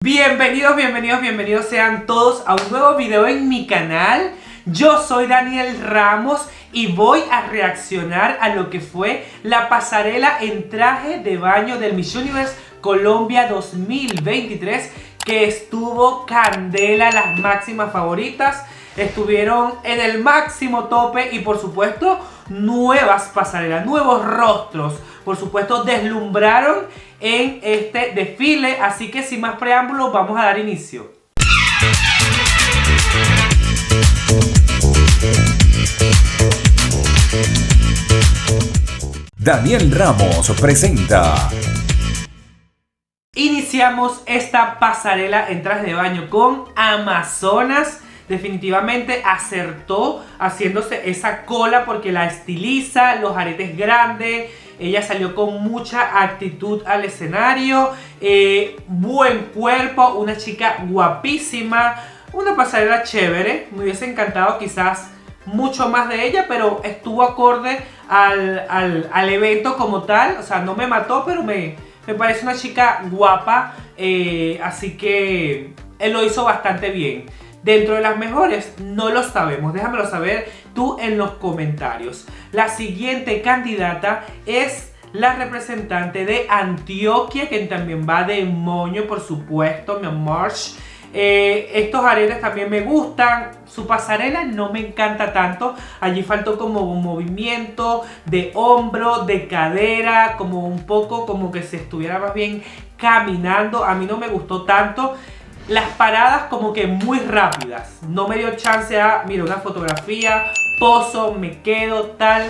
Bienvenidos sean todos a un nuevo video en mi canal. Yo soy Daniel Ramos y voy a reaccionar a lo que fue la pasarela en traje de baño del Miss Universe Colombia 2023, que estuvo candela. Las máximas favoritas estuvieron en el máximo tope y por supuesto nuevas pasarelas, nuevos rostros, por supuesto deslumbraron en este desfile. Así que sin más preámbulos vamos a dar inicio. Daniel Ramos presenta. Iniciamos esta pasarela en traje de baño con Amazonas. Definitivamente acertó haciéndose esa cola porque la estiliza, los aretes grandes. Ella salió con mucha actitud al escenario, buen cuerpo, una chica guapísima, una pasarela chévere. Me hubiese encantado quizás mucho más de ella, pero estuvo acorde al evento como tal. O sea, no me mató, pero me parece una chica guapa, así que él lo hizo bastante bien. Dentro de las mejores, no lo sabemos. Déjamelo saber tú en los comentarios. La siguiente candidata es la representante de Antioquia, que también va de moño, por supuesto, mi amor. Estos aretes también me gustan. Su pasarela no me encanta tanto. Allí faltó como un movimiento de hombro, de cadera, como un poco como que se estuviera más bien caminando. A mí no me gustó tanto. Las paradas como que muy rápidas. No me dio chance a, mira, una fotografía, poso, me quedo, tal.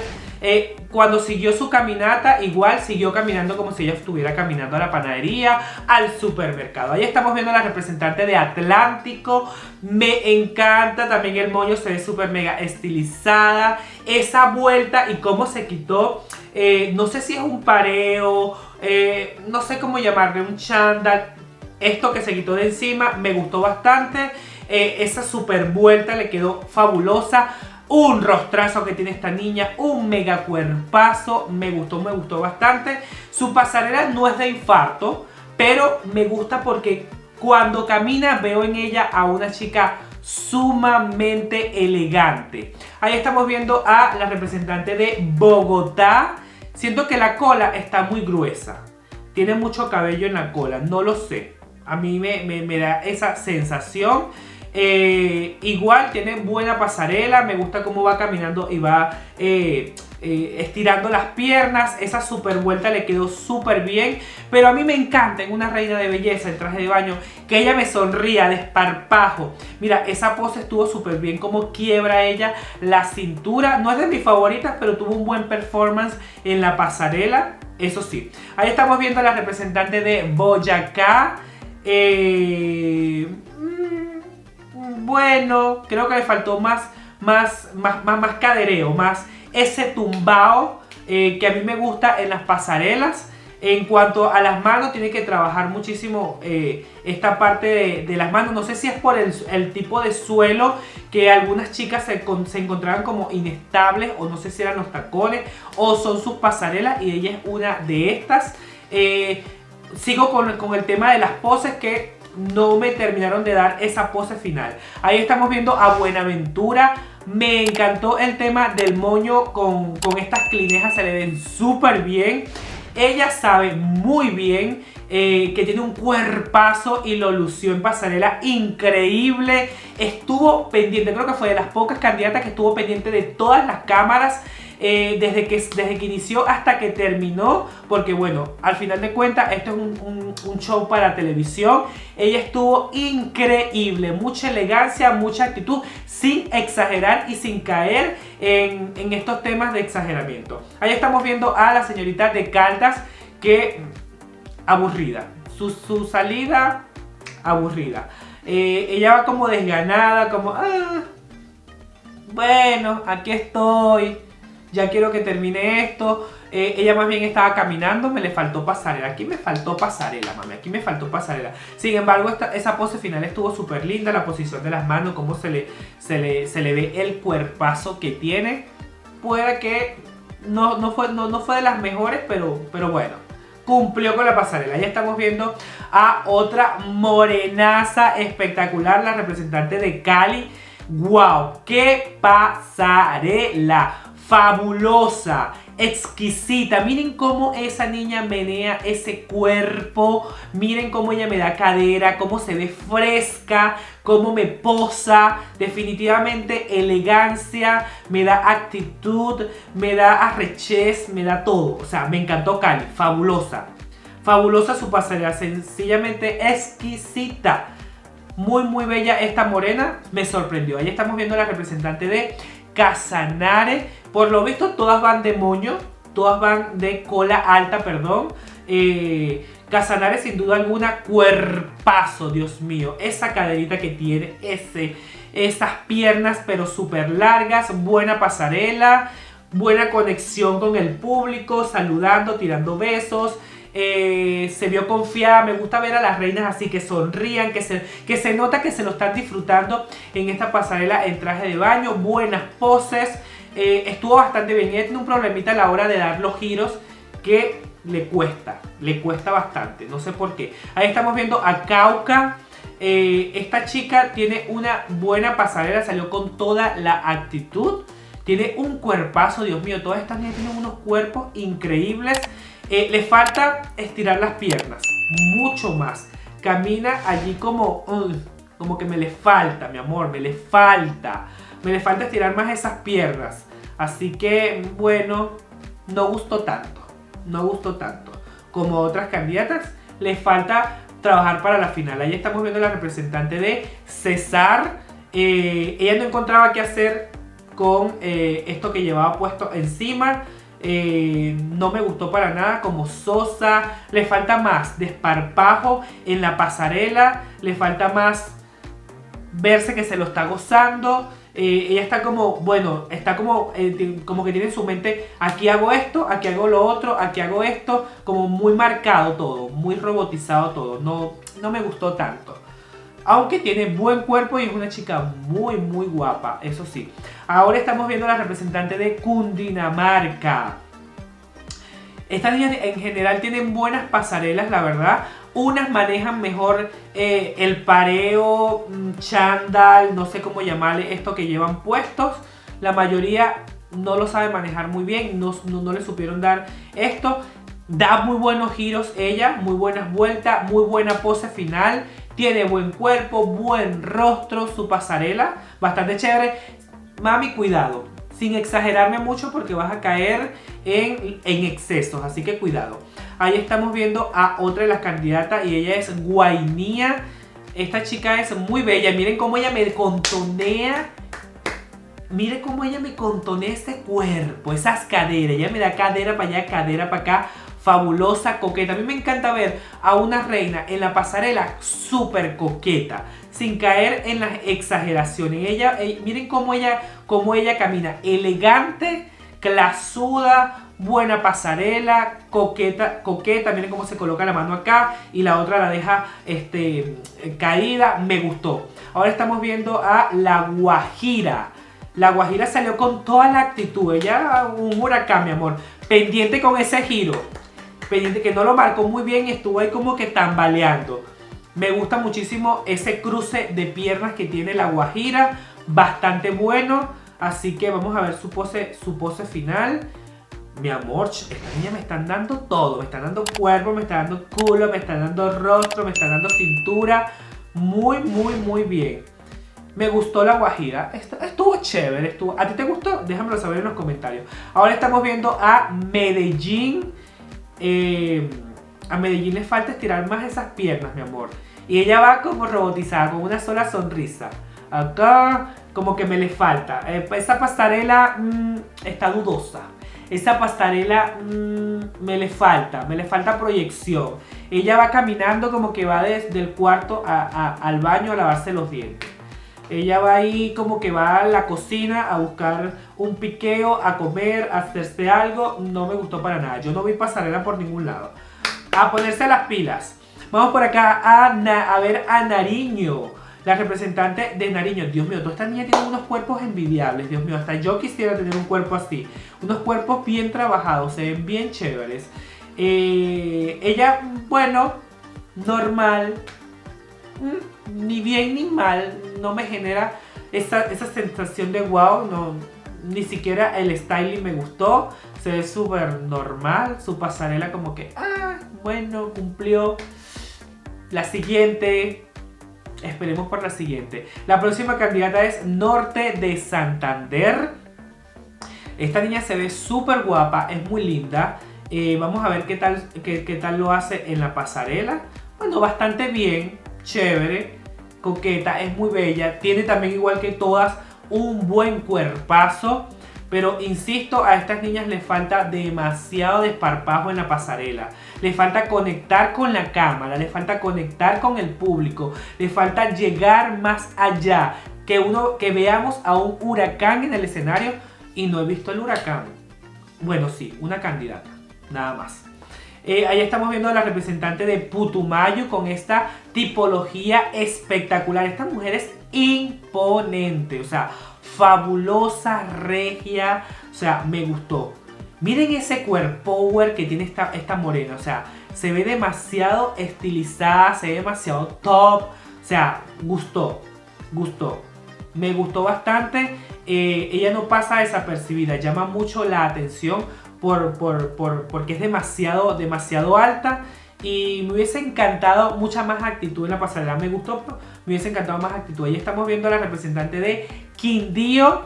Cuando siguió su caminata, igual siguió caminando como si ella estuviera caminando a la panadería, al supermercado. Ahí estamos viendo a la representante de Atlántico. Me encanta también el moño, se ve súper mega estilizada. Esa vuelta y cómo se quitó, no sé si es un pareo, no sé cómo llamarle, un chándal. Esto que se quitó de encima me gustó bastante. Esa super vuelta le quedó fabulosa. Un rostrazo que tiene esta niña, un mega cuerpazo. Me gustó bastante. Su pasarela no es de infarto, pero me gusta porque cuando camina veo en ella a una chica sumamente elegante. Ahí estamos viendo a la representante de Bogotá. Siento que la cola está muy gruesa. Tiene mucho cabello en la cola, no lo sé. A mí me da esa sensación. Igual tiene buena pasarela. Me gusta cómo va caminando y va estirando las piernas. Esa super vuelta le quedó súper bien. Pero a mí me encanta en una reina de belleza en traje de baño que ella me sonría, desparpajo. Mira, esa pose estuvo súper bien. Cómo quiebra ella la cintura. No es de mis favoritas, pero tuvo un buen performance en la pasarela. Eso sí. Ahí estamos viendo a la representante de Boyacá. Bueno, creo que le faltó más cadereo, más ese tumbao que a mí me gusta en las pasarelas. En cuanto a las manos, tiene que trabajar muchísimo esta parte de las manos. No sé si es por el tipo de suelo, que algunas chicas se encontraban como inestables, o no sé si eran los tacones o son sus pasarelas, y ella es una de estas. Sigo con el tema de las poses, que no me terminaron de dar esa pose final. Ahí estamos viendo a Buenaventura. Me encantó el tema del moño con estas clinejas, se le ven súper bien. Ella sabe muy bien que tiene un cuerpazo y lo lució en pasarela increíble. Estuvo pendiente, creo que fue de las pocas candidatas que estuvo pendiente de todas las cámaras. Desde que inició hasta que terminó, porque bueno, al final de cuentas esto es un show para televisión. Ella estuvo increíble, mucha elegancia, mucha actitud, sin exagerar y sin caer en estos temas de exageramiento. Ahí estamos viendo a la señorita de Caldas, que aburrida, su salida aburrida. Ella va como desganada, como bueno, aquí estoy, ya quiero que termine esto. Ella más bien estaba caminando, me le faltó pasarela. Aquí me faltó pasarela, mami, aquí me faltó pasarela. Sin embargo, esa pose final estuvo súper linda. La posición de las manos, cómo se le ve el cuerpazo que tiene. Puede que no fue de las mejores, pero bueno. cumplió con la pasarela. Ya estamos viendo a otra morenaza espectacular, la representante de Cali. ¡Wow! ¡Qué pasarela! Fabulosa, exquisita. Miren cómo esa niña menea ese cuerpo. Miren cómo ella me da cadera, cómo se ve fresca, cómo me posa. Definitivamente elegancia, me da actitud, me da arrechez, me da todo. O sea, me encantó Cali, fabulosa. Fabulosa su pasarela, sencillamente exquisita. Muy muy bella esta morena, me sorprendió. Ahí estamos viendo a la representante de Casanare. Por lo visto todas van de moño, todas van de cola alta, perdón. Casanare sin duda alguna, cuerpazo, Dios mío. Esa caderita que tiene, esas piernas pero súper largas, buena pasarela, buena conexión con el público, saludando, tirando besos. Se vio confiada. Me gusta ver a las reinas así, que sonrían, que se nota que se lo están disfrutando en esta pasarela en traje de baño. Buenas poses, estuvo bastante bien. Ella tiene un problemita a la hora de dar los giros que le cuesta bastante, no sé por qué. Ahí estamos viendo a Cauca. Esta chica tiene una buena pasarela, salió con toda la actitud, tiene un cuerpazo, Dios mío. Todas estas niñas tienen unos cuerpos increíbles. Le falta estirar las piernas, mucho más. Camina allí como que me le falta, mi amor, me le falta estirar más esas piernas. Así que, bueno, no gustó tanto como otras candidatas. Le falta trabajar para la final. Ahí estamos viendo a la representante de Cesar. Ella no encontraba qué hacer con esto que llevaba puesto encima. No me gustó para nada, como sosa. Le falta más desparpajo en la pasarela, le falta más verse que se lo está gozando. Ella está como, bueno, está como que tiene en su mente: aquí hago esto, aquí hago lo otro, aquí hago esto. Como muy marcado todo, muy robotizado todo. No me gustó tanto. Aunque tiene buen cuerpo y es una chica muy muy guapa, eso sí. Ahora estamos viendo a la representante de Cundinamarca. Estas niñas en general tienen buenas pasarelas, la verdad. Unas manejan mejor el pareo, chándal, no sé cómo llamarle esto que llevan puestos. La mayoría no lo sabe manejar muy bien, no le supieron dar esto. Da muy buenos giros ella, muy buenas vueltas, muy buena pose final. Tiene buen cuerpo, buen rostro, su pasarela, bastante chévere. Mami, cuidado, sin exagerarme mucho porque vas a caer en excesos, así que cuidado. Ahí estamos viendo a otra de las candidatas y ella es Guainía. Esta chica es muy bella, miren cómo ella me contonea. Miren cómo ella me contonea ese cuerpo, esas caderas. Ella me da cadera para allá, cadera para acá. Fabulosa, coqueta. A mí me encanta ver a una reina en la pasarela súper coqueta, sin caer en las exageraciones. Miren cómo ella camina, elegante, clasuda, buena pasarela, coqueta. Miren cómo se coloca la mano acá y la otra la deja caída. Me gustó. Ahora estamos viendo a la Guajira. La Guajira salió con toda la actitud. Ella un huracán, mi amor. Pendiente con ese giro. Pendiente que no lo marcó muy bien y estuvo ahí como que tambaleando. Me gusta muchísimo ese cruce de piernas que tiene la Guajira. Bastante bueno. Así que vamos a ver su pose final. Mi amor, estas niñas me están dando todo. Me están dando cuerpo, me están dando culo, me están dando rostro, me están dando cintura. Muy, muy, muy bien. Me gustó la Guajira. Estuvo chévere. ¿A ti te gustó? Déjamelo saber en los comentarios. Ahora estamos viendo a Medellín. A Medellín le falta estirar más esas piernas, mi amor. Y ella va como robotizada, con una sola sonrisa. Acá como que me le falta. Esa pasarela está dudosa. Esa pasarela me le falta proyección. Ella va caminando como que va desde el cuarto al baño a lavarse los dientes. Ella va ahí como que va a la cocina a buscar un piqueo, a comer, a hacerse algo. No me gustó para nada. Yo no vi pasarela por ningún lado. A ponerse las pilas. Vamos por acá a ver a Nariño, la representante de Nariño. Dios mío, todas estas niñas tienen unos cuerpos envidiables. Dios mío, hasta yo quisiera tener un cuerpo así. Unos cuerpos bien trabajados, se ven bien chéveres. Ella, bueno, normal, ni bien ni mal, no me genera esa sensación de wow, no, ni siquiera el styling me gustó, se ve súper normal, su pasarela como que, bueno, cumplió. La siguiente, esperemos por la siguiente. La próxima candidata es Norte de Santander. Esta niña se ve súper guapa, es muy linda. Vamos a ver qué tal lo hace en la pasarela. Bueno, bastante bien, chévere, coqueta, es muy bella. Tiene también, igual que todas, un buen cuerpazo. Pero insisto, a estas niñas les falta demasiado desparpajo en la pasarela. Les falta conectar con la cámara, les falta conectar con el público, les falta llegar más allá. Que veamos a un huracán en el escenario, y no he visto el huracán. Bueno, sí, una candidata, nada más. Ahí estamos viendo a la representante de Putumayo con esta tipología espectacular. Esta mujer es imponente, o sea, fabulosa, regia, o sea, me gustó. Miren ese cuerpo power que tiene esta morena, o sea, se ve demasiado estilizada, se ve demasiado top, o sea, gustó, me gustó bastante. Ella no pasa desapercibida, llama mucho la atención porque es demasiado alta. Y me hubiese encantado mucha más actitud en la pasarela. Me gustó, me hubiese encantado más actitud. Ahí estamos viendo a la representante de Quindío.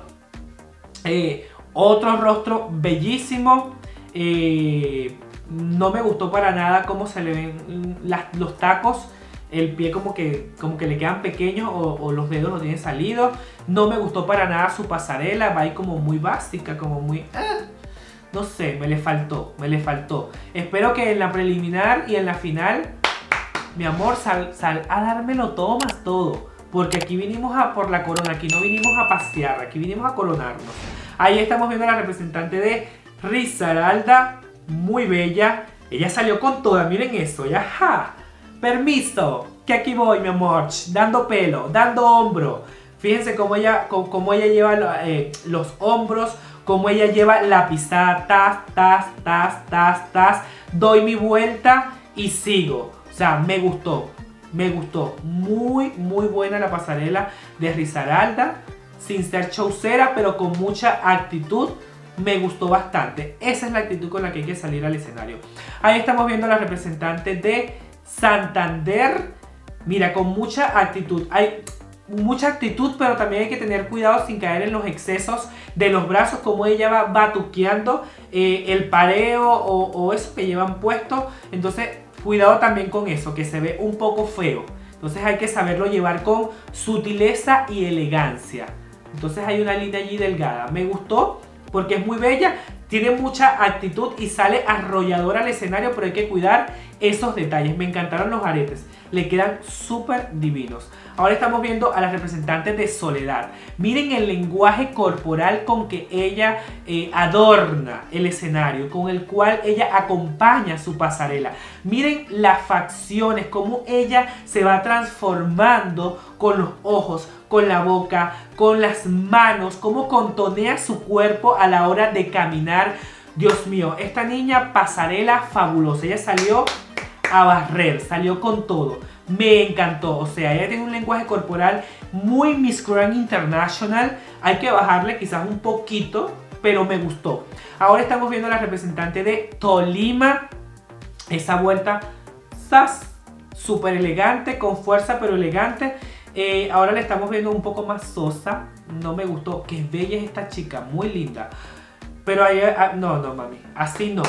Otro rostro bellísimo. No me gustó para nada cómo se le ven los tacos. El pie como que le quedan pequeños o los dedos los tienen salidos. No me gustó para nada su pasarela. Va ahí como muy básica, como muy... No sé, me le faltó. Espero que en la preliminar y en la final, mi amor, sal a dármelo todo más todo. Porque aquí vinimos por la corona, aquí no vinimos a pasear, aquí vinimos a coronarnos. Ahí estamos viendo a la representante de Risaralda, muy bella. Ella salió con toda, miren eso, ya, ¡ja! Permiso, que aquí voy, mi amor, dando pelo, dando hombro. Fíjense cómo ella lleva los hombros, cómo ella lleva la pisada, tas, doy mi vuelta y sigo. O sea, me gustó, muy buena la pasarela de Risaralda, sin ser showcera, pero con mucha actitud. Me gustó bastante, esa es la actitud con la que hay que salir al escenario. Ahí estamos viendo a la representante de Santander, mira, con mucha actitud. Hay mucha actitud, pero también hay que tener cuidado sin caer en los excesos de los brazos, como ella va batuqueando el pareo o eso que llevan puesto. Entonces cuidado también con eso, que se ve un poco feo. Entonces hay que saberlo llevar con sutileza y elegancia. Entonces hay una línea allí delgada. Me gustó porque es muy bella, tiene mucha actitud y sale arrolladora al escenario, pero hay que cuidar esos detalles. Me encantaron los aretes, le quedan súper divinos. Ahora estamos viendo a las representantes de Soledad. Miren el lenguaje corporal con que ella adorna el escenario, con el cual ella acompaña su pasarela. Miren las facciones, cómo ella se va transformando con los ojos, con la boca, con las manos, cómo contonea su cuerpo a la hora de caminar. Dios mío, esta niña pasarela fabulosa. Ella salió a barrer, salió con todo. Me encantó, o sea, ella tiene un lenguaje corporal muy Miss Grand International. Hay que bajarle quizás un poquito, pero me gustó. Ahora estamos viendo a la representante de Tolima. Esa vuelta, ¡zas! Súper elegante, con fuerza pero elegante. Ahora la estamos viendo un poco más sosa. No me gustó, qué bella es esta chica, muy linda. Pero ahí, no, mami, así no.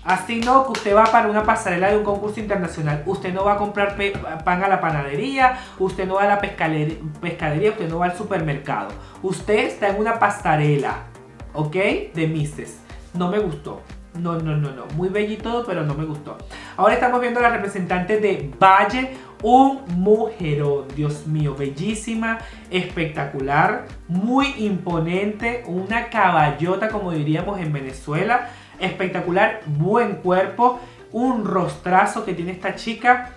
Así no, que usted va para una pasarela de un concurso internacional. Usted no va a comprar pan a la panadería, usted no va a la pescadería, usted no va al supermercado. Usted está en una pasarela, ¿ok? De Misses. No me gustó. No. Muy bello y todo, pero no me gustó. Ahora estamos viendo a la representante de Valle, un mujerón. Dios mío, bellísima, espectacular, muy imponente, una caballota, como diríamos en Venezuela. Espectacular, buen cuerpo, un rostrazo que tiene esta chica.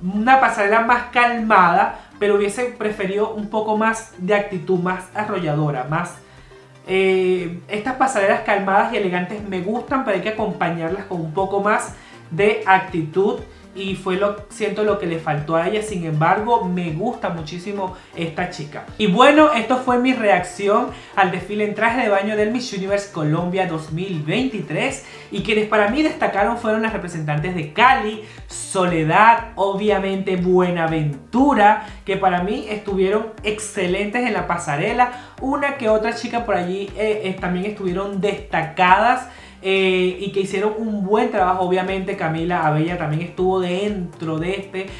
Una pasarela más calmada, pero hubiese preferido un poco más de actitud, más arrolladora, más Estas pasarelas calmadas y elegantes me gustan, pero hay que acompañarlas con un poco más de actitud. Y siento lo que le faltó a ella. Sin embargo, me gusta muchísimo esta chica. Y bueno, esto fue mi reacción al desfile en traje de baño del Miss Universe Colombia 2023. Y quienes para mí destacaron fueron las representantes de Cali, Soledad, obviamente Buenaventura, que para mí estuvieron excelentes en la pasarela. Una que otra chica por allí también estuvieron destacadas. Y que hicieron un buen trabajo. Obviamente Camila Abella también estuvo dentro de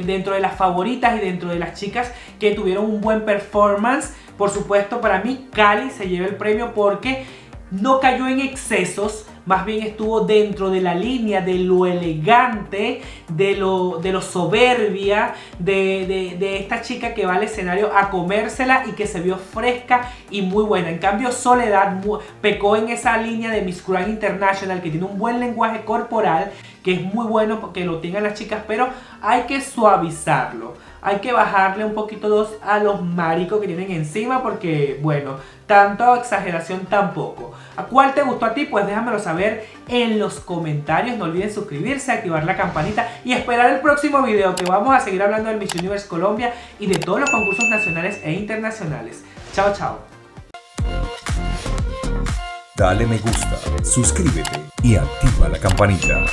dentro de las favoritas y dentro de las chicas que tuvieron un buen performance. Por supuesto, para mí Cali se lleva el premio porque no cayó en excesos, más bien estuvo dentro de la línea de lo elegante, de lo soberbia, de esta chica que va al escenario a comérsela y que se vio fresca y muy buena. En cambio, Soledad pecó en esa línea de Miss Grand International, que tiene un buen lenguaje corporal, que es muy bueno porque lo tengan las chicas, pero hay que suavizarlo. Hay que bajarle un poquito a los maricos que tienen encima porque, bueno, tanto exageración tampoco. ¿A cuál te gustó a ti? Pues déjamelo saber en los comentarios. No olviden suscribirse, activar la campanita y esperar el próximo video, que vamos a seguir hablando del Miss Universe Colombia y de todos los concursos nacionales e internacionales. Chao, chao. Dale me gusta, suscríbete y activa la campanita.